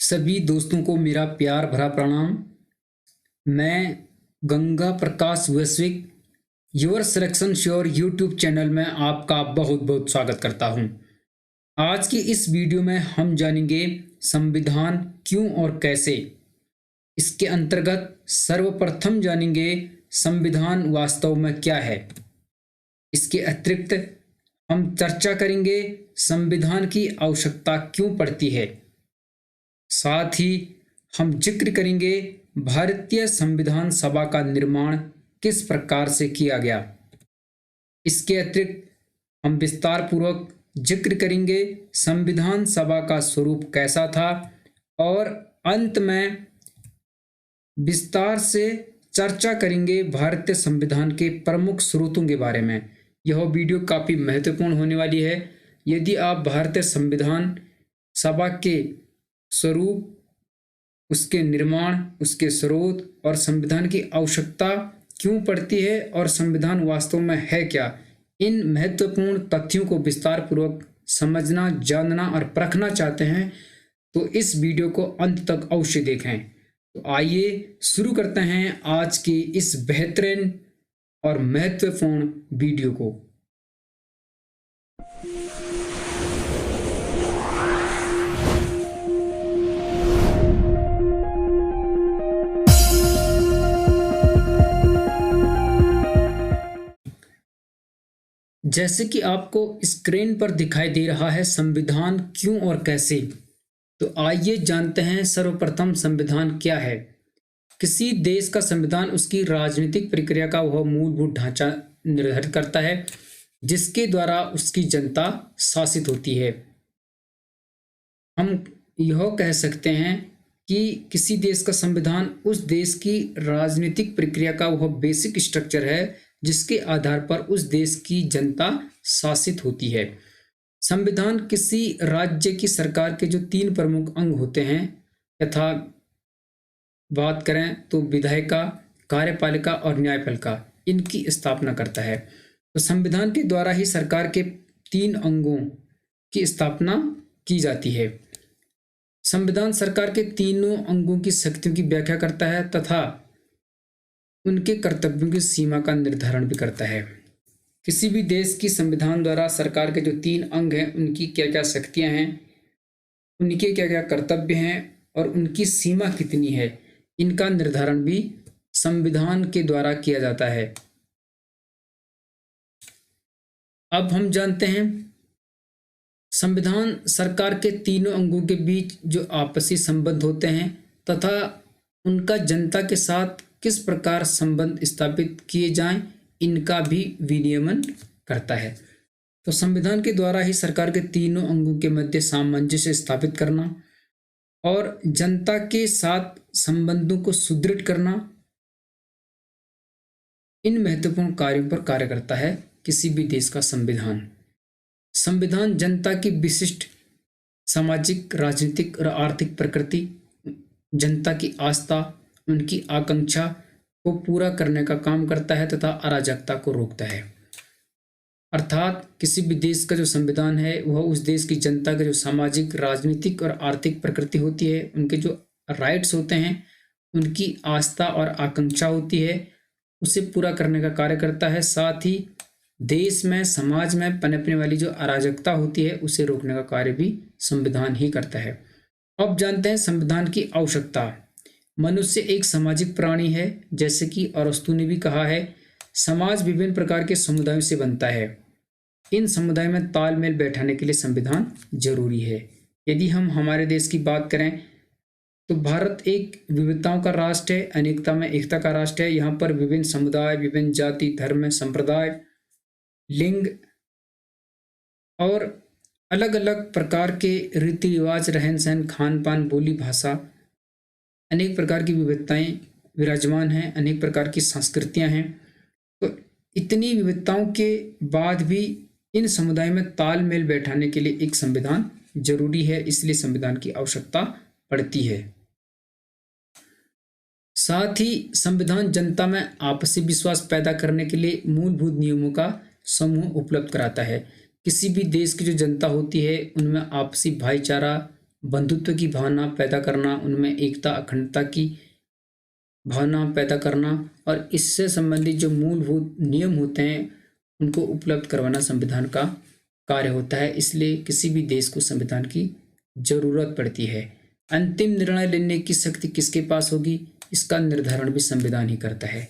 सभी दोस्तों को मेरा प्यार भरा प्रणाम। मैं गंगा प्रकाश वैश्विक your selection sure YouTube channel में आपका बहुत बहुत स्वागत करता हूं। आज की इस वीडियो में हम जानेंगे संविधान क्यों और कैसे। इसके अंतर्गत सर्वप्रथम जानेंगे संविधान वास्तव में क्या है। इसके अतिरिक्त हम चर्चा करेंगे संविधान की आवश्यकता क्यों पड़ती है। साथ ही हम जिक्र करेंगे भारतीय संविधान सभा का निर्माण किस प्रकार से किया गया। इसके अतिरिक्त हम विस्तार पूर्वक जिक्र करेंगे संविधान सभा का स्वरूप कैसा था और अंत में विस्तार से चर्चा करेंगे भारतीय संविधान के प्रमुख स्रोतों के बारे में। यह वीडियो काफ़ी महत्वपूर्ण होने वाली है। यदि आप भारतीय संविधान सभा के स्वरूप, उसके निर्माण, उसके स्रोत और संविधान की आवश्यकता क्यों पड़ती है और संविधान वास्तव में है क्या, इन महत्वपूर्ण तथ्यों को विस्तार पूर्वक समझना, जानना और परखना चाहते हैं तो इस वीडियो को अंत तक अवश्य देखें। तो आइए शुरू करते हैं आज की इस बेहतरीन और महत्वपूर्ण वीडियो को। जैसे कि आपको स्क्रीन पर दिखाई दे रहा है संविधान क्यों और कैसे, तो आइए जानते हैं सर्वप्रथम संविधान क्या है। किसी देश का संविधान उसकी राजनीतिक प्रक्रिया का वह मूलभूत ढांचा निर्धारित करता है जिसके द्वारा उसकी जनता शासित होती है। हम यह कह सकते हैं कि किसी देश का संविधान उस देश की राजनीतिक प्रक्रिया का वह बेसिक स्ट्रक्चर है जिसके आधार पर उस देश की जनता शासित होती है। संविधान किसी राज्य की सरकार के जो 3 प्रमुख अंग होते हैं, यथा बात करें तो विधायिका, कार्यपालिका और न्यायपालिका, इनकी स्थापना करता है। तो संविधान के द्वारा ही सरकार के 3 अंगों की स्थापना की जाती है। संविधान सरकार के तीनों अंगों की शक्तियों की व्याख्या करता है तथा उनके कर्तव्यों की सीमा का निर्धारण भी करता है। किसी भी देश की संविधान द्वारा सरकार के जो 3 अंग हैं उनकी क्या क्या शक्तियां हैं, उनके क्या क्या कर्तव्य हैं और उनकी सीमा कितनी है, इनका निर्धारण भी संविधान के द्वारा किया जाता है। अब हम जानते हैं संविधान सरकार के तीनों अंगों के बीच जो आपसी संबंध होते हैं तथा उनका जनता के साथ किस प्रकार संबंध स्थापित किए जाएं, इनका भी विनियमन करता है। तो संविधान के द्वारा ही सरकार के तीनों अंगों के मध्य सामंजस्य स्थापित करना और जनता के साथ संबंधों को सुदृढ़ करना, इन महत्वपूर्ण कार्यों पर कार्य करता है किसी भी देश का संविधान। संविधान जनता की विशिष्ट सामाजिक, राजनीतिक और आर्थिक प्रकृति, जनता की आस्था, उनकी आकांक्षा को पूरा करने का काम करता है तथा अराजकता को रोकता है। अर्थात किसी भी देश का जो संविधान है वह उस देश की जनता के जो सामाजिक, राजनीतिक और आर्थिक प्रकृति होती है, उनके जो राइट्स होते हैं, उनकी आस्था और आकांक्षा होती है, उसे पूरा करने का कार्य करता है। साथ ही देश में, समाज में पनपने वाली जो अराजकता होती है उसे रोकने का कार्य भी संविधान ही करता है। अब जानते हैं संविधान की आवश्यकता। मनुष्य एक सामाजिक प्राणी है, जैसे कि अरस्तु ने भी कहा है, समाज विभिन्न प्रकार के समुदायों से बनता है। इन समुदायों में तालमेल बैठाने के लिए संविधान जरूरी है। यदि हम हमारे देश की बात करें तो भारत एक विविधताओं का राष्ट्र है, अनेकता में एकता का राष्ट्र है। यहाँ पर विभिन्न समुदाय, विभिन्न जाति, धर्म, संप्रदाय, लिंग और अलग अलग प्रकार के रीति रिवाज, रहन सहन, खान पान, बोली भाषा, अनेक प्रकार की विविधताएं विराजमान हैं, अनेक प्रकार की संस्कृतियां हैं। तो इतनी विविधताओं के बाद भी इन समुदायों में तालमेल बैठाने के लिए एक संविधान जरूरी है, इसलिए संविधान की आवश्यकता पड़ती है। साथ ही संविधान जनता में आपसी विश्वास पैदा करने के लिए मूलभूत नियमों का समूह उपलब्ध कराता है। किसी भी देश की जो जनता होती है उनमें आपसी भाईचारा, बंधुत्व की भावना पैदा करना, उनमें एकता अखंडता की भावना पैदा करना और इससे संबंधित जो मूलभूत नियम होते हैं उनको उपलब्ध करवाना संविधान का कार्य होता है। इसलिए किसी भी देश को संविधान की जरूरत पड़ती है। अंतिम निर्णय लेने की शक्ति किसके पास होगी, इसका निर्धारण भी संविधान ही करता है।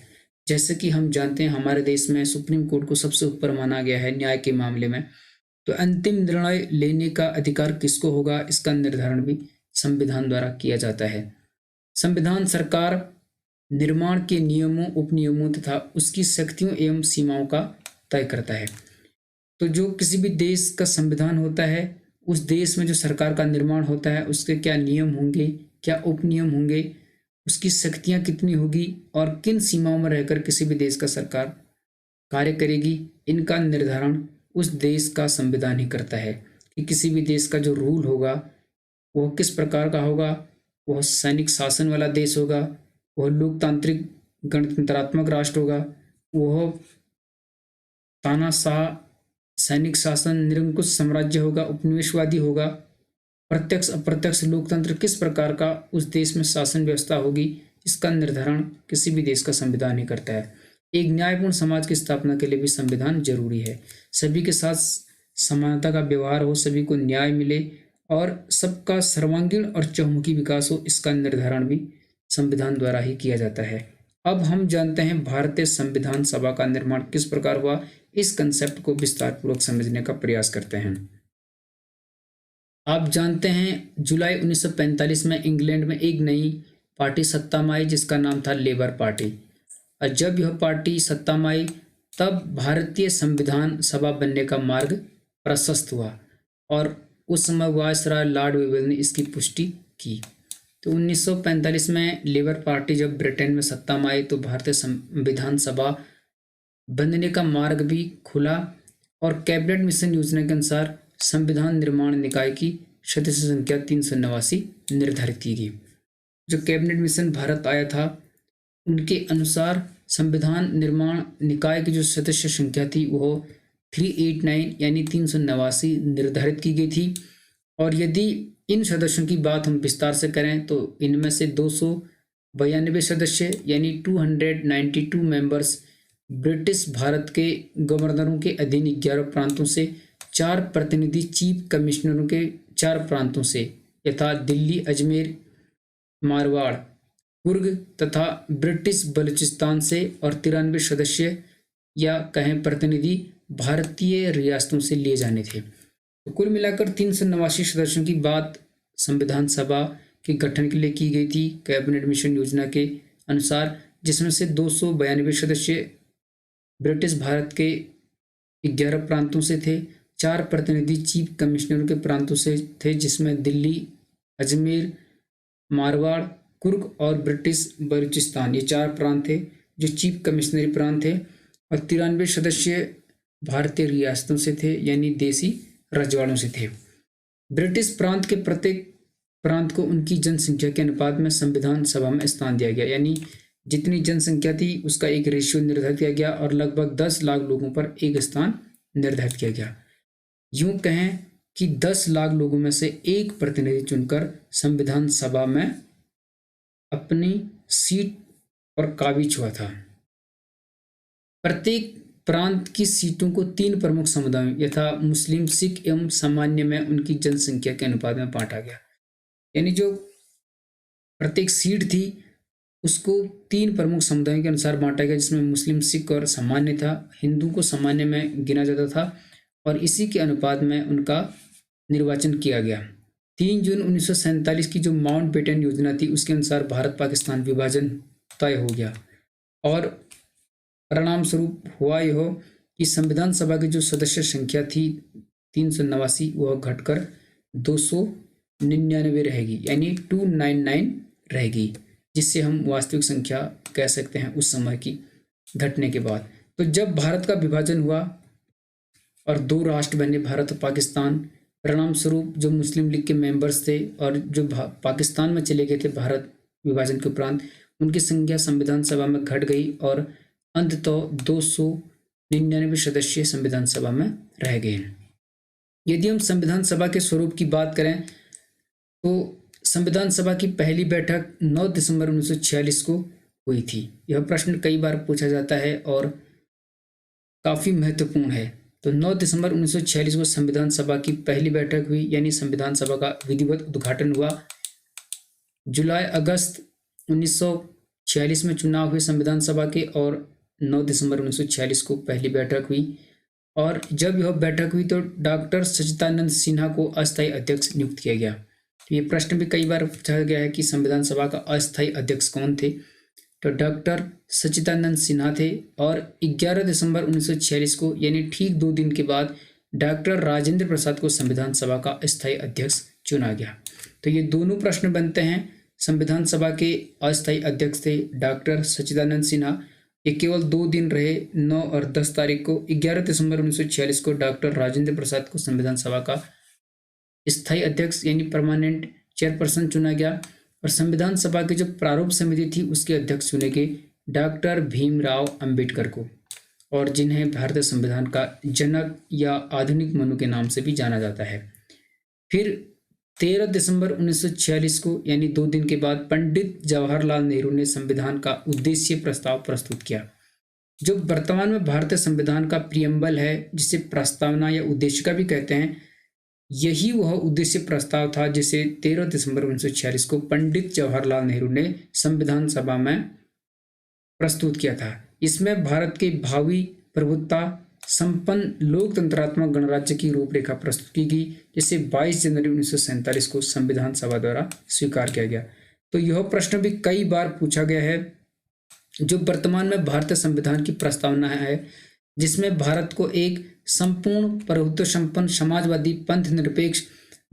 जैसे कि हम जानते हैं हमारे देश में सुप्रीम कोर्ट को सबसे ऊपर माना गया है न्याय के मामले में, तो अंतिम निर्णय लेने का अधिकार किसको होगा, इसका निर्धारण भी संविधान द्वारा किया जाता है। संविधान सरकार निर्माण के नियमों, उपनियमों तथा उसकी शक्तियों एवं सीमाओं का तय करता है। तो जो किसी भी देश का संविधान होता है, उस देश में जो सरकार का निर्माण होता है उसके क्या नियम होंगे, क्या उपनियम होंगे, उसकी शक्तियां कितनी होगी और किन सीमाओं में रहकर किसी भी देश का सरकार कार्य करेगी, इनका निर्धारण उस देश का संविधान ही करता है कि किसी भी देश का जो रूल होगा वह किस प्रकार का होगा। वह सैनिक शासन वाला देश होगा, वह लोकतांत्रिक गणतंत्रात्मक राष्ट्र होगा, वह तानाशाह सैनिक शासन निरंकुश साम्राज्य होगा, उपनिवेशवादी होगा, प्रत्यक्ष अप्रत्यक्ष लोकतंत्र, किस प्रकार का उस देश में शासन व्यवस्था होगी, इसका निर्धारण किसी भी देश का संविधान ही करता है। एक न्यायपूर्ण समाज की स्थापना के लिए भी संविधान जरूरी है। सभी के साथ समानता का व्यवहार हो, सभी को न्याय मिले और सबका सर्वांगीण और चहुमुखी विकास हो, इसका निर्धारण भी संविधान द्वारा ही किया जाता है। अब हम जानते हैं भारतीय संविधान सभा का निर्माण किस प्रकार हुआ। इस कंसेप्ट को विस्तार पूर्वक समझने का प्रयास करते हैं। आप जानते हैं जुलाई 1945 में इंग्लैंड में एक नई पार्टी सत्ता में आई जिसका नाम था लेबर पार्टी। और जब यह पार्टी सत्ता में आई तब भारतीय संविधान सभा बनने का मार्ग प्रशस्त हुआ और उस समय वायसराय लॉर्ड वेवेल ने इसकी पुष्टि की। तो 1945 में लेबर पार्टी जब ब्रिटेन में सत्ता में आई तो भारतीय संविधान सभा बनने का मार्ग भी खुला और कैबिनेट मिशन योजना के अनुसार संविधान निर्माण निकाय की सदस्य संख्या 389 निर्धारित की गई। जो कैबिनेट मिशन भारत आया था उनके अनुसार संविधान निर्माण निकाय की जो सदस्य संख्या थी वो 389 यानी 389 निर्धारित की गई थी। और यदि इन सदस्यों की बात हम विस्तार से करें तो इनमें से 292 सदस्य यानी 292 मेंबर्स ब्रिटिश भारत के गवर्नरों के अधीन 11 प्रांतों से, 4 प्रतिनिधि चीफ कमिश्नरों के 4 प्रांतों से यथा दिल्ली, अजमेर, मारवाड़, कुर्ग तथा ब्रिटिश बलूचिस्तान से और 93 सदस्य या कहें प्रतिनिधि भारतीय रियासतों से लिए जाने थे। तो कुल मिलाकर 389 सदस्यों की बात संविधान सभा के गठन के लिए की गई थी कैबिनेट मिशन योजना के अनुसार, जिसमें से 292 सदस्य ब्रिटिश भारत के 11 प्रांतों से थे, 4 प्रतिनिधि चीफ कमिश्नरों के प्रांतों से थे जिसमें दिल्ली, अजमेर, मारवाड़, कुर्ग और ब्रिटिश बलूचिस्तान ये 4 प्रांत थे जो चीफ कमिश्नरी प्रांत थे। और 93 सदस्य भारतीय रियासतों से थे यानी देसी रजवाड़ों से थे। ब्रिटिश प्रांत के प्रत्येक प्रांत को उनकी जनसंख्या के अनुपात में संविधान सभा में स्थान दिया गया, यानी जितनी जनसंख्या थी उसका एक रेशियो निर्धारित किया गया और लगभग 10 लाख लोगों पर एक स्थान निर्धारित किया गया। यूं कहें कि 10 लाख लोगों में से एक प्रतिनिधि चुनकर संविधान सभा में अपनी सीट पर काबिज हुआ था। प्रत्येक प्रांत की सीटों को 3 प्रमुख समुदायों यथा मुस्लिम, सिख एवं सामान्य में उनकी जनसंख्या के अनुपात में बांटा गया। यानी जो प्रत्येक सीट थी उसको 3 प्रमुख समुदायों के अनुसार बांटा गया, जिसमें मुस्लिम, सिख और सामान्य था। हिंदू को सामान्य में गिना जाता था और इसी के अनुपात में उनका निर्वाचन किया गया। 3 जून 1947 की जो माउंटबेटन योजना थी उसके अनुसार भारत पाकिस्तान विभाजन तय हो गया और परिणाम स्वरूप हुआ यह कि संविधान सभा की जो सदस्य संख्या थी 389 वह घटकर 299 रहेगी यानी 299 रहेगी, जिससे हम वास्तविक संख्या कह सकते हैं उस समय की घटने के बाद। तो जब भारत का विभाजन हुआ और 2 राष्ट्र बने भारत और पाकिस्तान, परिणाम स्वरूप जो मुस्लिम लीग के मेंबर्स थे और जो पाकिस्तान में चले गए थे भारत विभाजन के उपरांत, उनकी संख्या संविधान सभा में घट गई और अंततः 299 सदस्य संविधान सभा में रह गए। यदि हम संविधान सभा के स्वरूप की बात करें तो संविधान सभा की पहली बैठक 9 दिसंबर 1946 को हुई थी। यह प्रश्न कई बार पूछा जाता है और काफ़ी महत्वपूर्ण है। तो 9 दिसंबर 1946 को संविधान सभा की पहली बैठक हुई, यानी संविधान सभा का विधिवत उद्घाटन हुआ। जुलाई अगस्त 1946 में चुनाव हुए संविधान सभा के और 9 दिसंबर 1946 को पहली बैठक हुई। और जब यह बैठक हुई तो डॉक्टर सच्चिदानंद सिन्हा को अस्थायी अध्यक्ष नियुक्त किया गया। तो ये प्रश्न भी कई बार पूछा गया है कि संविधान सभा का अस्थायी अध्यक्ष कौन थे। तो डॉक्टर सच्चिदानंद सिन्हा थे। और 11 दिसंबर 1946 को, यानी ठीक 2 दिन के बाद, डॉक्टर राजेंद्र प्रसाद को संविधान सभा का अस्थायी अध्यक्ष चुना गया। तो ये दोनों प्रश्न बनते हैं। संविधान सभा के अस्थायी अध्यक्ष थे डॉक्टर सच्चिदानंद सिन्हा। ये केवल 2 दिन रहे, 9 और 10 तारीख को। 11 दिसंबर 1946 को डॉक्टर राजेंद्र प्रसाद को संविधान सभा का स्थायी अध्यक्ष यानी परमानेंट चेयरपर्सन चुना गया। और संविधान सभा की जो प्रारूप समिति थी उसके अध्यक्ष चुने गए डॉक्टर भीमराव अंबेडकर को, और जिन्हें भारतीय संविधान का जनक या आधुनिक मनु के नाम से भी जाना जाता है। फिर 13 दिसंबर 1946 को, यानी 2 दिन के बाद, पंडित जवाहरलाल नेहरू ने संविधान का उद्देश्य प्रस्ताव प्रस्तुत किया। जो वर्तमान में भारतीय संविधान का प्रियम्बल है, जिसे प्रस्तावना या उद्देशिका भी कहते हैं, यही वह उद्देश्य प्रस्ताव था जिसे 13 दिसंबर 1946 को पंडित जवाहरलाल नेहरू ने संविधान सभा में प्रस्तुत किया था। इसमें भारत के भावी प्रभुत्ता संपन्न लोकतंत्रात्मक गणराज्य की रूपरेखा प्रस्तुत की गई, जिसे 22 जनवरी 1947 को संविधान सभा द्वारा स्वीकार किया गया। तो यह प्रश्न भी कई बार पूछा गया है। जो वर्तमान में भारतीय संविधान की प्रस्तावना है, जिसमें भारत को एक संपूर्ण प्रभुत्व संपन्न समाजवादी पंथ निरपेक्ष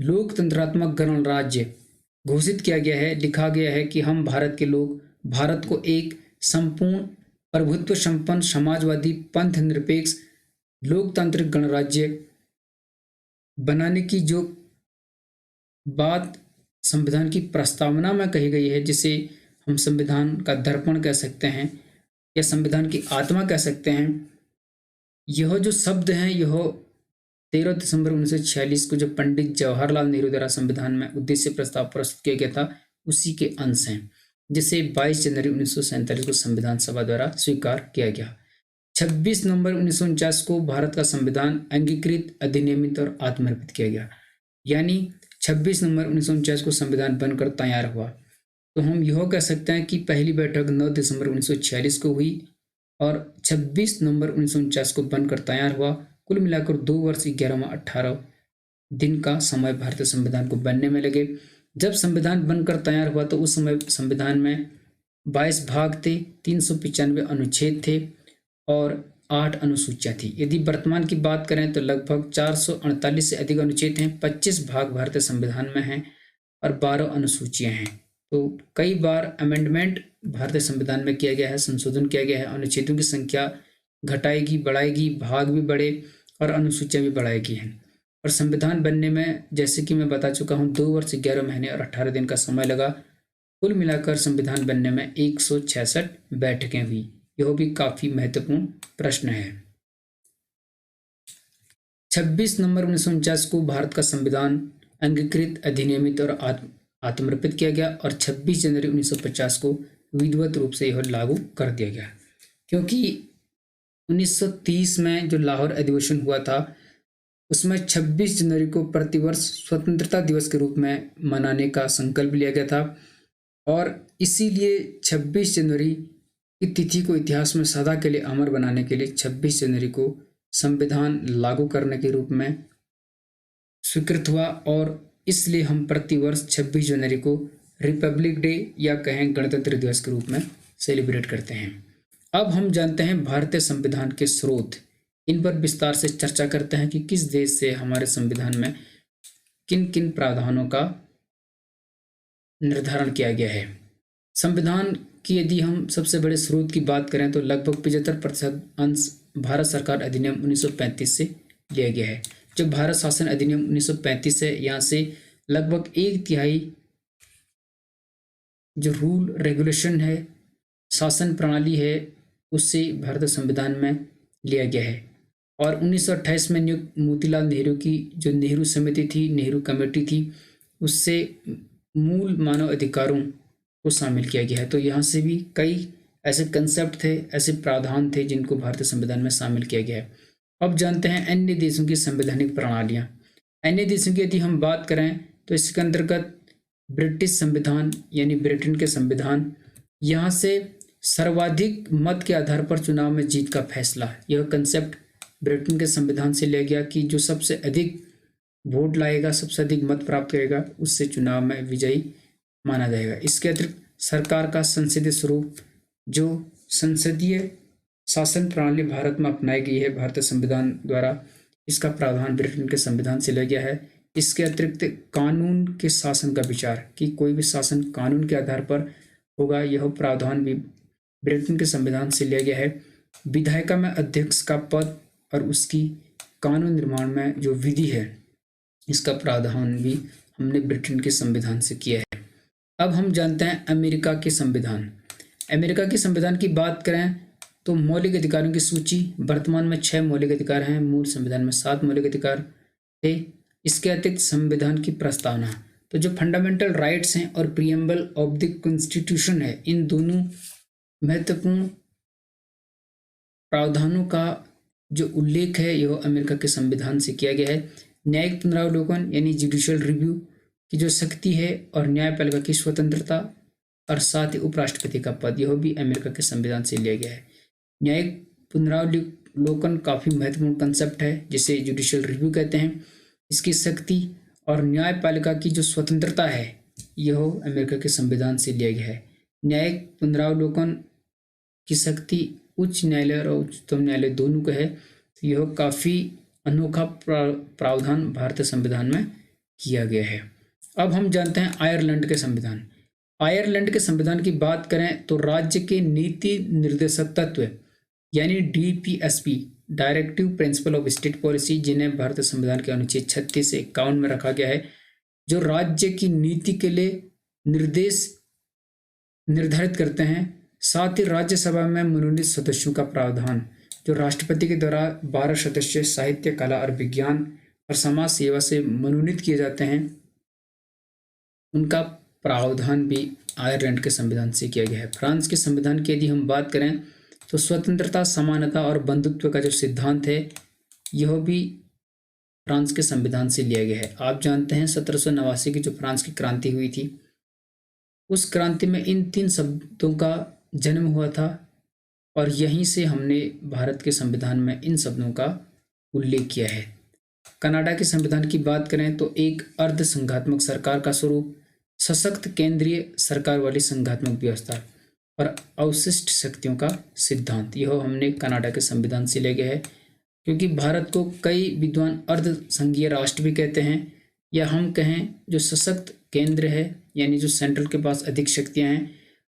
लोकतंत्रात्मक गणराज्य घोषित किया गया है, लिखा गया है कि हम भारत के लोग भारत को एक संपूर्ण प्रभुत्व संपन्न समाजवादी पंथ निरपेक्ष लोकतांत्रिक गणराज्य बनाने की जो बात संविधान की प्रस्तावना में कही गई है, जिसे हम संविधान का दर्पण कह सकते हैं या संविधान की आत्मा कह सकते हैं, यह जो शब्द हैं यह 13 दिसंबर 1946 को जो पंडित जवाहरलाल नेहरू द्वारा संविधान में उद्देश्य प्रस्ताव प्रस्तुत किया गया था उसी के अंश हैं, जिसे 22 जनवरी 1947 को संविधान सभा द्वारा स्वीकार किया गया। 26 नवंबर 1949 को भारत का संविधान अंगीकृत, अधिनियमित और आत्मनिर्भर किया गया। यानी 26 नवंबर 1949 को संविधान बनकर तैयार हुआ। तो हम यह कह सकते हैं कि पहली बैठक 9 दिसंबर 1946 को हुई और 26 नवंबर 1949 को बनकर तैयार हुआ। कुल मिलाकर 2 वर्ष 11 माह 18 दिन का समय भारतीय संविधान को बनने में लगे। जब संविधान बनकर तैयार हुआ तो उस समय संविधान में 22 भाग थे, 395 अनुच्छेद थे और 8 अनुसूचियां थी। यदि वर्तमान की बात करें तो लगभग 448 से अधिक अनुच्छेद हैं, 25 भाग भारतीय संविधान में हैं और 12 अनुसूचियां हैं। तो कई बार अमेंडमेंट भारतीय संविधान में किया गया है, संशोधन किया गया है। अनुच्छेदों की संख्या घटाएगी, बढ़ाएगी, भाग भी बढ़े और अनुसूचियां भी बढ़ाएगी हैं। और संविधान बनने में, जैसे कि मैं बता चुका हूँ, 2 वर्ष 11 महीने और 18 दिन का समय लगा। कुल मिलाकर संविधान बनने में 166 बैठकें हुई। यह भी काफी महत्वपूर्ण प्रश्न है। 26 नवंबर 1949 को भारत का संविधान अंगीकृत, अधिनियमित और आत्मनिर्भर किया गया और 26 जनवरी 1950 को विधिवत रूप से यह लागू कर दिया गया। क्योंकि 1930 में जो लाहौर अधिवेशन हुआ था उसमें 26 जनवरी को प्रतिवर्ष स्वतंत्रता दिवस के रूप में मनाने का संकल्प लिया गया था और इसीलिए 26 जनवरी की तिथि को इतिहास में सदा के लिए अमर बनाने के लिए 26 जनवरी को संविधान लागू करने के रूप में स्वीकृत हुआ और इसलिए हम प्रतिवर्ष 26 जनवरी को रिपब्लिक डे या कहें गणतंत्र दिवस के रूप में सेलिब्रेट करते हैं। अब हम जानते हैं भारतीय संविधान के स्रोत। इन पर विस्तार से चर्चा करते हैं कि किस देश से हमारे संविधान में किन किन प्रावधानों का निर्धारण किया गया है। संविधान की यदि हम सबसे बड़े स्रोत की बात करें तो लगभग 75% अंश भारत सरकार अधिनियम 1935 से लिया गया है। जो भारत शासन अधिनियम 1935 है, यहाँ से लगभग 1/3 जो रूल रेगुलेशन है, शासन प्रणाली है, उससे भारतीय संविधान में लिया गया है। और 1928 में नियुक्त मोतीलाल नेहरू की जो नेहरू समिति थी, नेहरू कमेटी थी, उससे मूल मानव अधिकारों को शामिल किया गया है। तो यहाँ से भी कई ऐसे कंसेप्ट थे, ऐसे प्रावधान थे जिनको भारतीय संविधान में शामिल किया गया है। अब जानते हैं अन्य देशों की संवैधानिक प्रणालियाँ। अन्य देशों की यदि हम बात करें तो इसके अंतर्गत ब्रिटिश संविधान यानी ब्रिटेन के संविधान, यहाँ से सर्वाधिक मत के आधार पर चुनाव में जीत का फैसला, यह कंसेप्ट ब्रिटेन के संविधान से लिया गया कि जो सबसे अधिक वोट लाएगा, सबसे अधिक मत प्राप्त करेगा, उससे चुनाव में विजयी माना जाएगा। इसके अतिरिक्त सरकार का संसदीय स्वरूप, जो संसदीय शासन प्रणाली भारत में अपनाई गई है भारतीय संविधान द्वारा, इसका प्रावधान ब्रिटेन के संविधान से लिया गया है। इसके अतिरिक्त कानून के शासन का विचार कि कोई भी शासन कानून के आधार पर होगा, यह प्रावधान भी ब्रिटेन के संविधान से लिया गया है। विधायिका में अध्यक्ष का पद और उसकी कानून निर्माण में जो विधि है, इसका प्रावधान भी हमने ब्रिटेन के संविधान से किया है। अब हम जानते हैं अमेरिका के संविधान। अमेरिका के संविधान की बात करें तो मौलिक अधिकारों की सूची, वर्तमान में 6 मौलिक अधिकार हैं, मूल संविधान में 7 मौलिक अधिकार थे। इसके अतिरिक्त संविधान की प्रस्तावना, तो जो फंडामेंटल राइट्स हैं और प्रीएम्बल ऑफ द कॉन्स्टिट्यूशन है, इन दोनों महत्वपूर्ण प्रावधानों का जो उल्लेख है यह अमेरिका के संविधान से किया गया है। न्यायिक पुनरावलोकन यानी जुडिशियल रिव्यू की जो शक्ति है और न्यायपालिका की स्वतंत्रता और साथ ही उपराष्ट्रपति का पद, यह भी अमेरिका के संविधान से लिया गया है। न्यायिक पुनरावलोकन काफ़ी महत्वपूर्ण कंसेप्ट है जिसे जुडिशियल रिव्यू कहते हैं। इसकी शक्ति और न्यायपालिका की जो स्वतंत्रता है यह अमेरिका के संविधान से लिया गया है। न्यायिक पुनरावलोकन की शक्ति उच्च न्यायालय और उच्चतम न्यायालय दोनों का है। तो यह काफ़ी अनोखा प्रावधान भारतीय संविधान में किया गया है। अब हम जानते हैं आयरलैंड के संविधान। आयरलैंड के संविधान की बात करें तो राज्य के नीति निर्देशक तत्व यानी DPSP, directive principle of state policy, जिन्हें भारतीय संविधान के अनुच्छेद 36 से 51 में रखा गया है, जो राज्य की नीति के लिए निर्देश निर्धारित करते हैं। साथ ही राज्यसभा में मनोनीत सदस्यों का प्रावधान, जो राष्ट्रपति के द्वारा 12 सदस्य साहित्य, कला और विज्ञान और समाज सेवा से मनोनीत किए जाते हैं, उनका प्रावधान भी आयरलैंड के संविधान से किया गया है। फ्रांस के संविधान की यदि हम बात करें तो स्वतंत्रता, समानता और बंधुत्व का जो सिद्धांत है यह भी फ्रांस के संविधान से लिया गया है। आप जानते हैं 1789 की जो फ्रांस की क्रांति हुई थी, उस क्रांति में इन 3 शब्दों का जन्म हुआ था और यहीं से हमने भारत के संविधान में इन शब्दों का उल्लेख किया है। कनाडा के संविधान की बात करें तो एक अर्ध संघात्मक सरकार का स्वरूप, सशक्त केंद्रीय सरकार वाली संघात्मक व्यवस्था और अवशिष्ट शक्तियों का सिद्धांत, यह हमने कनाडा के संविधान से ले गया है। क्योंकि भारत को कई विद्वान अर्ध संघीय राष्ट्र भी कहते हैं, या हम कहें जो सशक्त केंद्र है यानी जो सेंट्रल के पास अधिक शक्तियां हैं,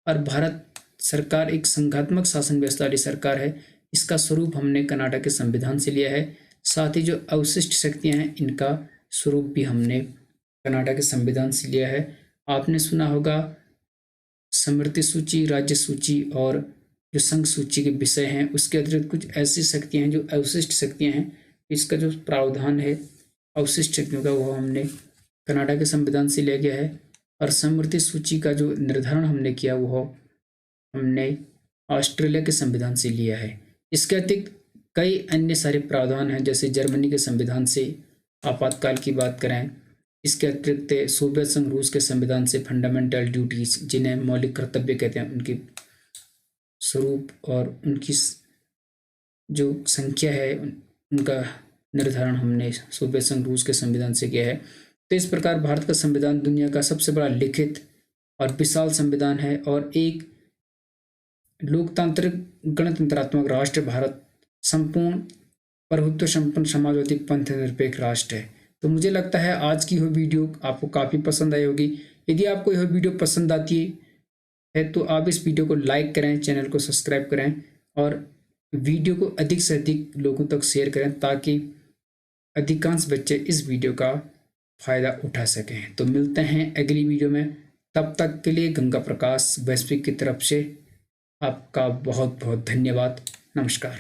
और भारत सरकार एक संघात्मक शासन व्यवस्था वाली सरकार है। इसका स्वरूप हमने कनाडा के संविधान से लिया है। साथ ही जो अवशिष्ट शक्तियां हैं इनका स्वरूप भी हमने कनाडा के संविधान से लिया है। आपने सुना होगा स्मृति सूची, राज्य सूची और जो संघ सूची के विषय हैं, उसके अतिरिक्त कुछ ऐसी शक्तियां हैं जो अवशिष्ट शक्तियां हैं, इसका जो प्रावधान है अवशिष्ट शक्तियों का वो हमने कनाडा के संविधान से लिया गया है। और स्मृति सूची का जो निर्धारण हमने किया वो हमने ऑस्ट्रेलिया के संविधान से लिया है। इसके अतिरिक्त कई अन्य सारे प्रावधान हैं, जैसे जर्मनी के संविधान से आपातकाल की बात करें। इसके अतिरिक्त सोवियत संघ रूस के संविधान से फंडामेंटल ड्यूटीज, जिन्हें मौलिक कर्तव्य कहते हैं, उनकी स्वरूप और उनकी जो संख्या है उनका निर्धारण हमने सोवियत संघ रूस के संविधान से किया है। तो इस प्रकार भारत का संविधान दुनिया का सबसे बड़ा लिखित और विशाल संविधान है और एक लोकतांत्रिक गणतंत्रात्मक राष्ट्र भारत संपूर्ण प्रभुत्व संपन्न समाजवादी पंथ निरपेक्ष राष्ट्र है। तो मुझे लगता है आज की यह वीडियो आपको काफ़ी पसंद आई होगी। यदि आपको यह वीडियो पसंद आती है तो आप इस वीडियो को लाइक करें, चैनल को सब्सक्राइब करें और वीडियो को अधिक से अधिक लोगों तक शेयर करें ताकि अधिकांश बच्चे इस वीडियो का फ़ायदा उठा सकें। तो मिलते हैं अगली वीडियो में, तब तक के लिए गंगा प्रकाश वैश्विक की तरफ से आपका बहुत बहुत धन्यवाद। नमस्कार।